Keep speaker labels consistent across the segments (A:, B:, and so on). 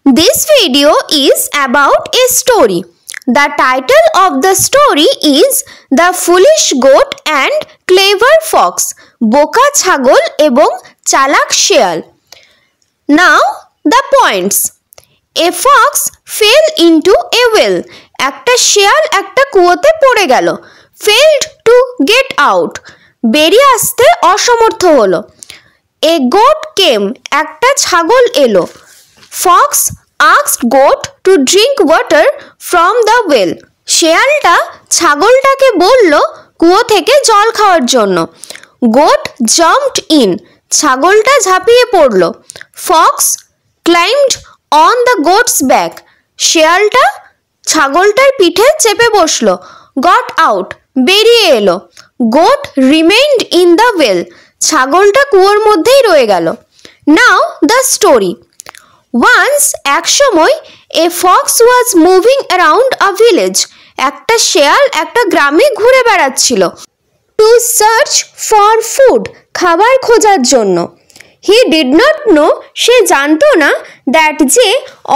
A: This video is about a story. The title of the story is The Foolish Goat and Clever Fox. বোকা ছাগল এবং চালাক শেয়াল. Now the points. A fox fell into a well. একটা শেয়াল একটা কুয়োতে পড়ে গেল. Failed to get out. বেরিয়ে আসতে অসমর্থ হলো. A goat came. একটা ছাগল এলো. Fox asked goat to drink water from the well. শেয়ালটা ছাগলটাকে বলল কুয়ো থেকে জল খাওয়ার জন্য. Goat jumped in. ছাগলটা ঝাঁপিয়ে পড়ল. Fox climbed on the goat's back. শেয়ালটা ছাগলটার পিঠে চেপে বসলো. Got out. বেরিয়ে এলো. Goat remained in the well. ছাগলটা কুয়োর মধ্যেই রয়ে গেল. Now the story. Once এক সময় a fox was moving around a village. একটা শেয়াল একটা গ্রামে ঘুরে বেড়াচ্ছিল. To search for food. খাবার খোঁজার জন্য. He did not know. সে জানতো না that যে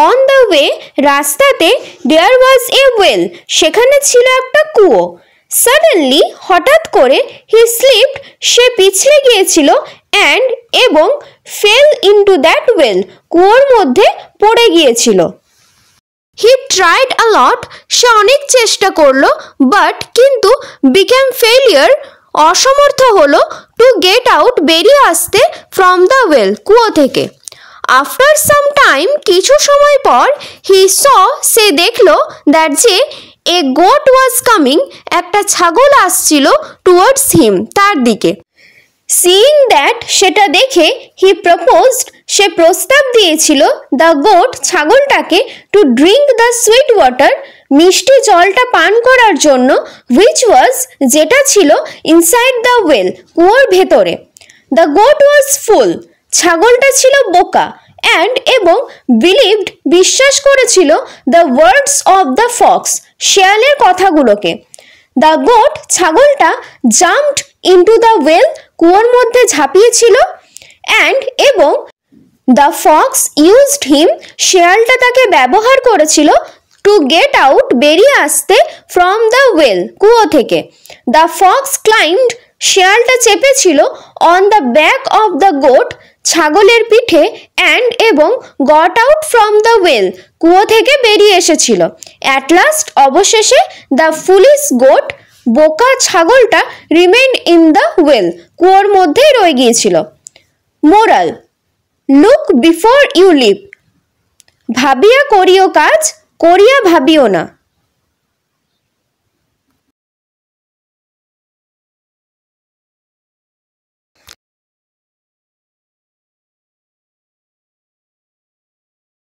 A: on the way রাস্তাতে there was a well. সেখানে ছিল একটা কুয়ো. Suddenly হঠাৎ করে he slipped. সে পিছলে গিয়েছিল and এবং fell into that well. কুয়োর মধ্যে পড়ে গিয়েছিল. He tried a lot. সে অনেক চেষ্টা করলো but কিন্তু became failure. অসমর্থ হলো to get out. বেরিয়ে আসতে from the well. কুয়ো থেকে. After some time কিছু সময় পর he saw. সে দেখলো that যে a goat was coming. একটা ছাগল আসছিল towards him. তার দিকে. Seeing that সেটা দেখে he proposed. সে প্রস্তাব দিয়েছিল the goat ছাগলটাকে to drink the sweet water. মিষ্টি জলটা পান করার জন্য which was যেটা ছিল inside the well. কুয়োর ভেতরে. The goat was full. ছাগলটা ছিল বোকা and এবং believed বিশ্বাস করেছিল the words of the fox. শেয়ালের কথাগুলোকে. The goat ছাগলটা jumped into the well. কুয়োর মধ্যে ঝাঁপিয়েছিল and এবং the fox used him. শেয়ালটা তাকে ব্যবহার করেছিল to get out. বেরিয়ে আসতে from the well. কুয়ো থেকে. The fox climbed. শেয়ালটা চেপেছিল on the back of the goat. ছাগলের পিঠে and এবং got out from the well. কুয়ো থেকে বেরিয়ে এসেছিল. At last অবশেষে the foolish goat. বোকা ছাগলটা remained in the well. কুয়োর মধ্যেই রয়ে গিয়েছিল. Moral. Look before you leap. ভাবিয়া করিও কাজ, করিয়া ভাবিও না.